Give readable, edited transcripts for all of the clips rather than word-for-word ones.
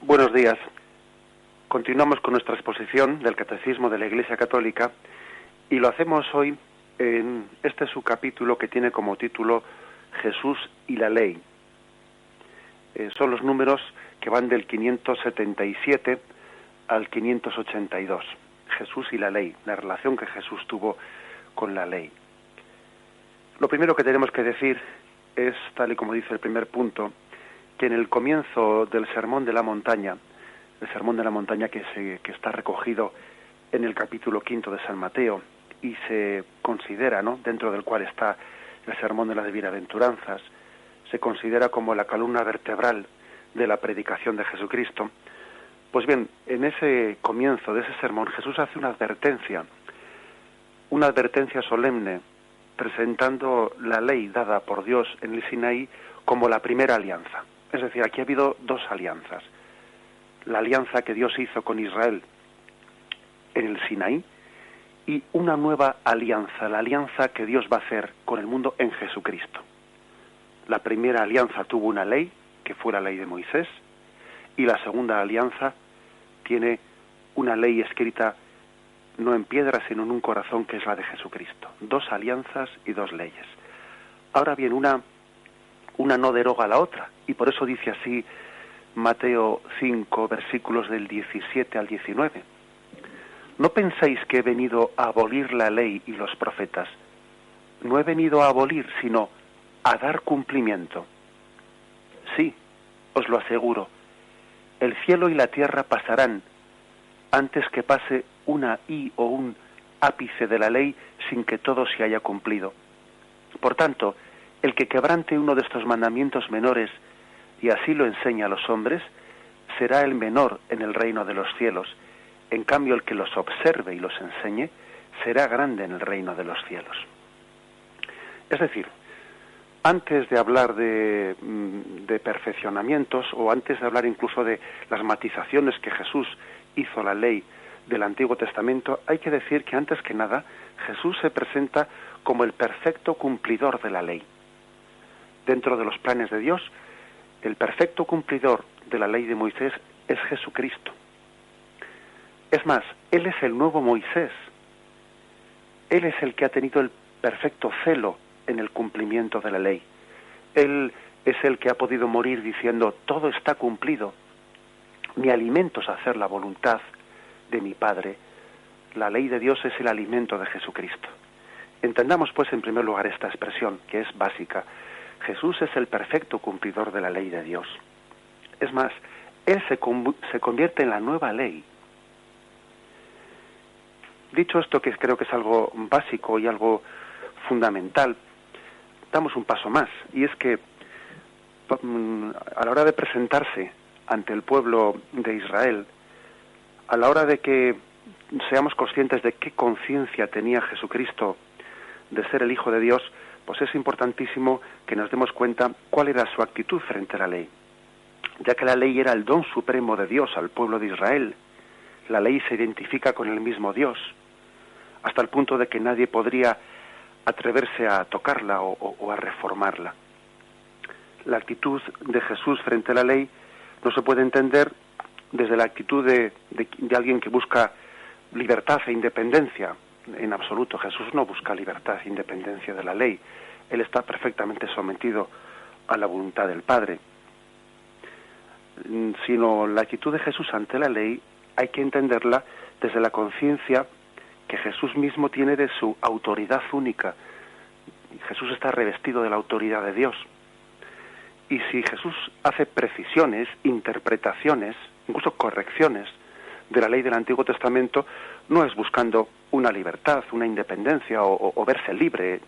Buenos días. Continuamos con nuestra exposición del Catecismo de la Iglesia Católica y lo hacemos hoy en este subcapítulo que tiene como título Jesús y la Ley. Son los números que van del 577 al 582. Jesús y la Ley, la relación que Jesús tuvo con la Ley. Lo primero que tenemos que decir es, tal y como dice el primer punto, que en el comienzo del Sermón de la Montaña, el Sermón de la Montaña que está recogido en el capítulo 5 de San Mateo y se considera, ¿no?, dentro del cual está el Sermón de las Bienaventuranzas, se considera como la columna vertebral de la predicación de Jesucristo. Pues bien, en ese comienzo de ese sermón Jesús hace una advertencia solemne, presentando la ley dada por Dios en el Sinaí como la primera alianza. Es decir, aquí ha habido dos alianzas. La alianza que Dios hizo con Israel en el Sinaí y una nueva alianza, la alianza que Dios va a hacer con el mundo en Jesucristo. La primera alianza tuvo una ley, que fue la ley de Moisés, y la segunda alianza tiene una ley escrita no en piedra, sino en un corazón, que es la de Jesucristo. Dos alianzas y dos leyes. Ahora bien, una no deroga a la otra, y por eso dice así Mateo 5, versículos del 17 al 19. No penséis que he venido a abolir la ley y los profetas. No he venido a abolir, sino a dar cumplimiento. Sí, os lo aseguro, el cielo y la tierra pasarán antes que pase una i o un ápice de la ley sin que todo se haya cumplido. Por tanto, el que quebrante uno de estos mandamientos menores y así lo enseña a los hombres, será el menor en el reino de los cielos. En cambio, el que los observe y los enseñe, será grande en el reino de los cielos. Es decir, antes de hablar de perfeccionamientos, o antes de hablar incluso de las matizaciones que Jesús hizo a la ley del Antiguo Testamento, hay que decir que antes que nada, Jesús se presenta como el perfecto cumplidor de la ley. Dentro de los planes de Dios, el perfecto cumplidor de la ley de Moisés es Jesucristo. Es más, Él es el nuevo Moisés. Él es el que ha tenido el perfecto celo en el cumplimiento de la ley. Él es el que ha podido morir diciendo, todo está cumplido. Mi alimento es hacer la voluntad de mi Padre. La ley de Dios es el alimento de Jesucristo. Entendamos pues en primer lugar esta expresión, que es básica. Jesús es el perfecto cumplidor de la ley de Dios. Es más, Él se convierte en la nueva ley. Dicho esto, que creo que es algo básico y algo fundamental, damos un paso más, y es que a la hora de presentarse ante el pueblo de Israel, a la hora de que seamos conscientes de qué conciencia tenía Jesucristo de ser el Hijo de Dios, pues es importantísimo que nos demos cuenta cuál era su actitud frente a la ley. Ya que la ley era el don supremo de Dios al pueblo de Israel, la ley se identifica con el mismo Dios, hasta el punto de que nadie podría atreverse a tocarla o a reformarla. La actitud de Jesús frente a la ley no se puede entender desde la actitud de alguien que busca libertad e independencia. En absoluto, Jesús no busca libertad e independencia de la ley. Él está perfectamente sometido a la voluntad del Padre. Sino la actitud de Jesús ante la ley hay que entenderla desde la conciencia que Jesús mismo tiene de su autoridad única. Jesús está revestido de la autoridad de Dios. Y si Jesús hace precisiones, interpretaciones, incluso correcciones de la ley del Antiguo Testamento, no es buscando una libertad, una independencia o verse libre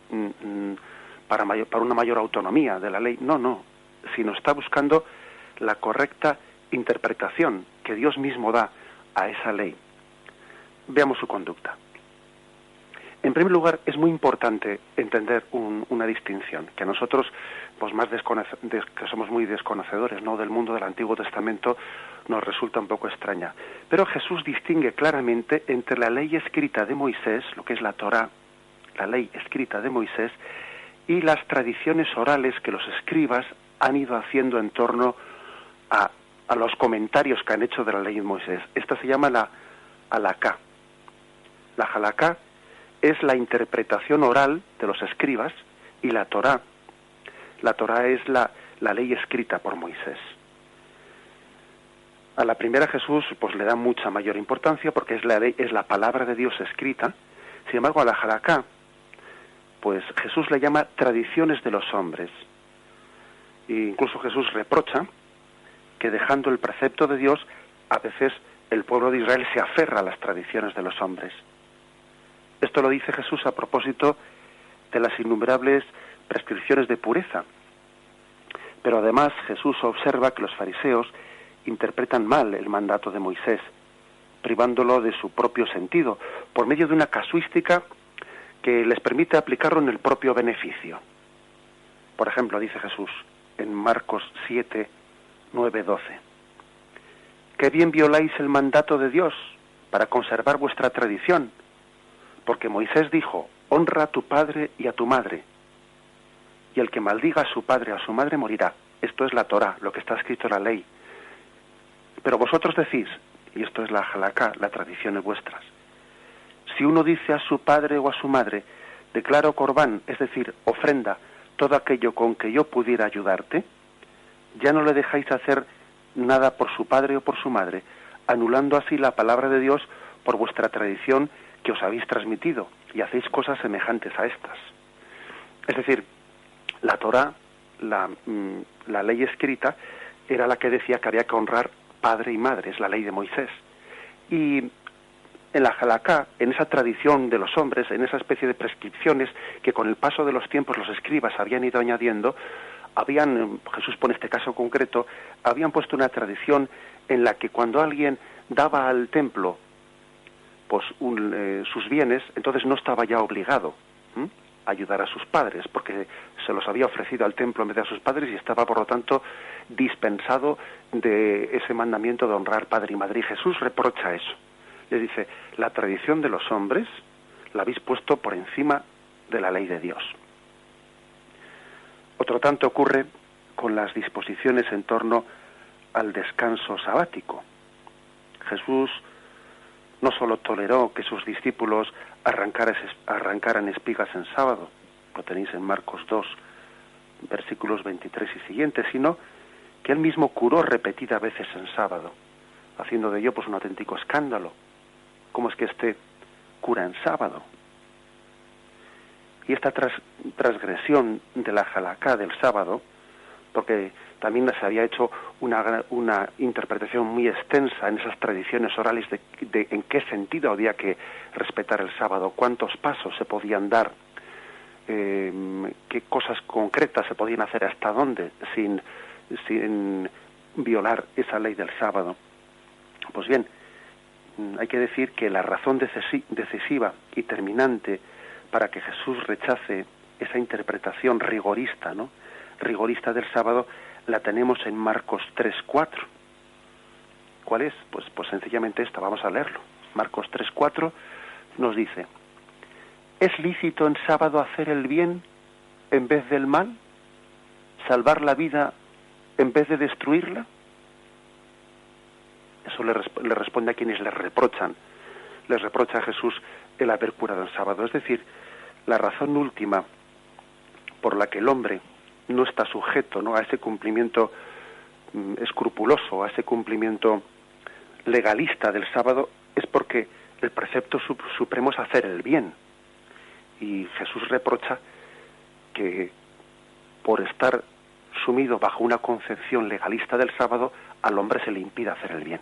para una mayor autonomía de la ley. No, sino está buscando la correcta interpretación que Dios mismo da a esa ley. Veamos su conducta. En primer lugar, es muy importante entender una distinción, que a nosotros, pues que somos muy desconocedores, ¿no?, del mundo del Antiguo Testamento, nos resulta un poco extraña. Pero Jesús distingue claramente entre la ley escrita de Moisés, lo que es la Torá, la ley escrita de Moisés, y las tradiciones orales que los escribas han ido haciendo en torno a a los comentarios que han hecho de la ley de Moisés. Esta se llama la halaká. La halaká es la interpretación oral de los escribas, y la Torá. La Torá es la ley escrita por Moisés. A la primera Jesús pues le da mucha mayor importancia porque es la ley, es la palabra de Dios escrita. Sin embargo, a la halaká, pues Jesús le llama tradiciones de los hombres. E incluso Jesús reprocha que dejando el precepto de Dios, a veces el pueblo de Israel se aferra a las tradiciones de los hombres. Esto lo dice Jesús a propósito de las innumerables prescripciones de pureza. Pero además Jesús observa que los fariseos interpretan mal el mandato de Moisés, privándolo de su propio sentido, por medio de una casuística que les permite aplicarlo en el propio beneficio. Por ejemplo, dice Jesús en Marcos 7, 9, 12. «Qué bien violáis el mandato de Dios para conservar vuestra tradición, porque Moisés dijo, honra a tu padre y a tu madre, y el que maldiga a su padre o a su madre morirá». Esto es la Torá, lo que está escrito en la ley. Pero vosotros decís, y esto es la halaká, las tradiciones vuestras, si uno dice a su padre o a su madre, declaro corbán, es decir, ofrenda, todo aquello con que yo pudiera ayudarte, ya no le dejáis hacer nada por su padre o por su madre, anulando así la palabra de Dios por vuestra tradición que os habéis transmitido, y hacéis cosas semejantes a estas. Es decir, la Torá, la ley escrita, era la que decía que había que honrar padre y madre, es la ley de Moisés. Y en la halaká, en esa tradición de los hombres, en esa especie de prescripciones que con el paso de los tiempos los escribas habían ido añadiendo, Jesús pone este caso concreto, habían puesto una tradición en la que cuando alguien daba al templo pues sus bienes, entonces no estaba ya obligado a ayudar a sus padres, porque se los había ofrecido al templo en vez de a sus padres y estaba por lo tanto dispensado de ese mandamiento de honrar padre y madre. Y Jesús reprocha eso. Le dice, la tradición de los hombres la habéis puesto por encima de la ley de Dios. Otro tanto ocurre con las disposiciones en torno al descanso sabático. Jesús no solo toleró que sus discípulos arrancaran espigas en sábado, lo tenéis en Marcos 2, versículos 23 y siguientes, sino que él mismo curó repetidas veces en sábado, haciendo de ello pues un auténtico escándalo. ¿Cómo es que este cura en sábado? Y esta transgresión de la halaká del sábado, porque también se había hecho una interpretación muy extensa en esas tradiciones orales de en qué sentido había que respetar el sábado, cuántos pasos se podían dar, qué cosas concretas se podían hacer, hasta dónde, sin violar esa ley del sábado. Pues bien, hay que decir que la razón decisiva y terminante para que Jesús rechace esa interpretación rigorista, ¿no?, rigorista del sábado, la tenemos en Marcos 3:4. ¿Cuál es? Pues sencillamente esta, vamos a leerlo. Marcos 3:4 nos dice: ¿es lícito en sábado hacer el bien en vez del mal? ¿Salvar la vida en vez de destruirla? Eso le responde a quienes le reprochan. Les reprocha a Jesús el haber curado el sábado. Es decir, la razón última por la que el hombre no está sujeto, ¿no?, a ese cumplimiento escrupuloso, a ese cumplimiento legalista del sábado, es porque el precepto supremo es hacer el bien. Y Jesús reprocha que por estar sumido bajo una concepción legalista del sábado, al hombre se le impide hacer el bien.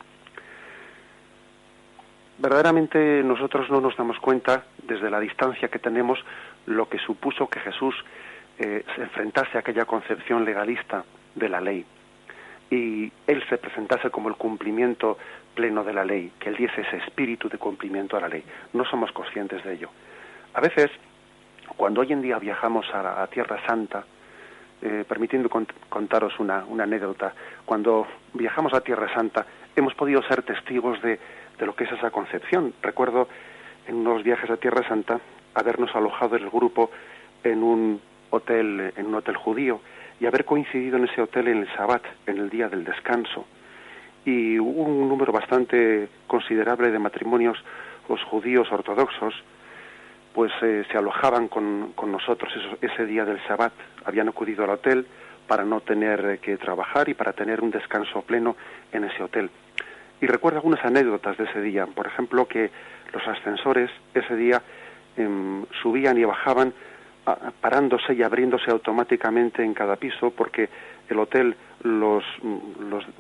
Verdaderamente nosotros no nos damos cuenta, desde la distancia que tenemos, lo que supuso que Jesús se enfrentase a aquella concepción legalista de la ley y él se presentase como el cumplimiento pleno de la ley, que él diese ese espíritu de cumplimiento a la ley. No somos conscientes de ello. A veces, cuando hoy en día viajamos a Tierra Santa, permitiendo contaros una anécdota, cuando viajamos a Tierra Santa hemos podido ser testigos de lo que es esa concepción. Recuerdo en unos viajes a Tierra Santa habernos alojado en el grupo en un hotel judío y haber coincidido en ese hotel en el Sabbat, en el día del descanso. y hubo un número bastante considerable de matrimonios los judíos ortodoxos, pues se alojaban con nosotros ese día del Shabbat. Habían acudido al hotel para no tener que trabajar y para tener un descanso pleno en ese hotel. Y recuerdo algunas anécdotas de ese día. Por ejemplo, que los ascensores ese día subían y bajaban parándose y abriéndose automáticamente en cada piso, porque el hotel los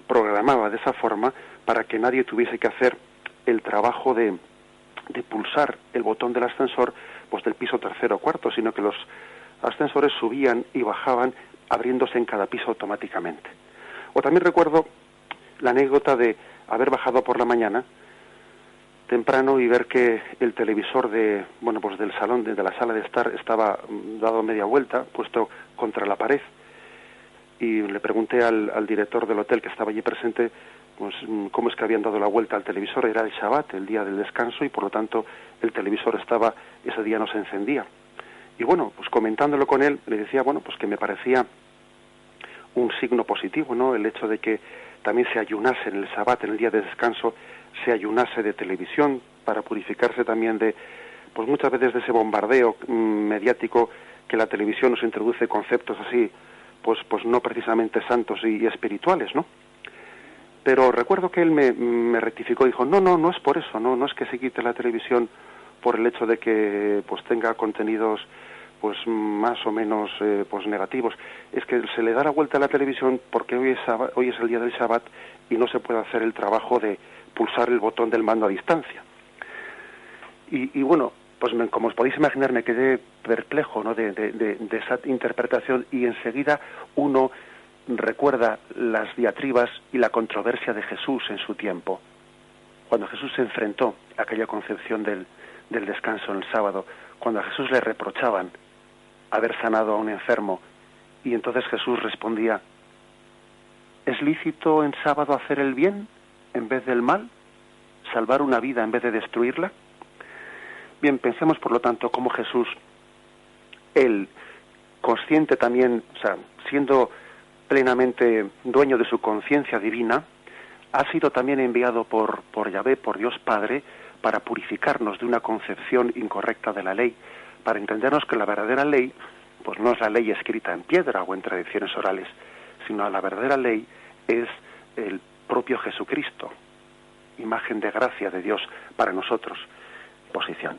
programaba de esa forma para que nadie tuviese que hacer el trabajo de pulsar el botón del ascensor pues del piso tercero o cuarto, sino que los ascensores subían y bajaban abriéndose en cada piso automáticamente. O también recuerdo la anécdota de haber bajado por la mañana temprano y ver que el televisor del salón, de la sala de estar, estaba dado media vuelta, puesto contra la pared, y le pregunté al director del hotel que estaba allí presente, pues cómo es que habían dado la vuelta al televisor. Era el Shabbat, el día del descanso, y por lo tanto el televisor ese día no se encendía. Y bueno, pues comentándolo con él, le decía, bueno, pues que me parecía un signo positivo, ¿no? El hecho de que también se ayunase en el Shabbat, en el día de descanso, se ayunase de televisión para purificarse también de, pues muchas veces de ese bombardeo mediático que la televisión nos introduce conceptos así, pues no precisamente santos y espirituales, ¿no? Pero recuerdo que él me rectificó, dijo, no es por eso, no es que se quite la televisión por el hecho de que pues tenga contenidos pues más o menos pues negativos. Es que se le da la vuelta a la televisión porque hoy es el día del Shabbat y no se puede hacer el trabajo de pulsar el botón del mando a distancia. Y bueno, pues como os podéis imaginar, me quedé perplejo, ¿no?, de esa interpretación, y enseguida uno recuerda las diatribas y la controversia de Jesús en su tiempo, cuando Jesús se enfrentó a aquella concepción del descanso en el sábado, cuando a Jesús le reprochaban haber sanado a un enfermo, y entonces Jesús respondía, ¿es lícito en sábado hacer el bien en vez del mal? ¿Salvar una vida en vez de destruirla? Bien, pensemos por lo tanto cómo Jesús, él, consciente también, o sea, siendo plenamente dueño de su conciencia divina, ha sido también enviado por Yahvé, por Dios Padre, para purificarnos de una concepción incorrecta de la ley, para entendernos que la verdadera ley, pues no es la ley escrita en piedra o en tradiciones orales, sino la verdadera ley es el propio Jesucristo, imagen de gracia de Dios para nosotros. Posición.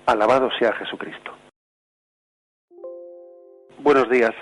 Alabado sea Jesucristo. Buenos días.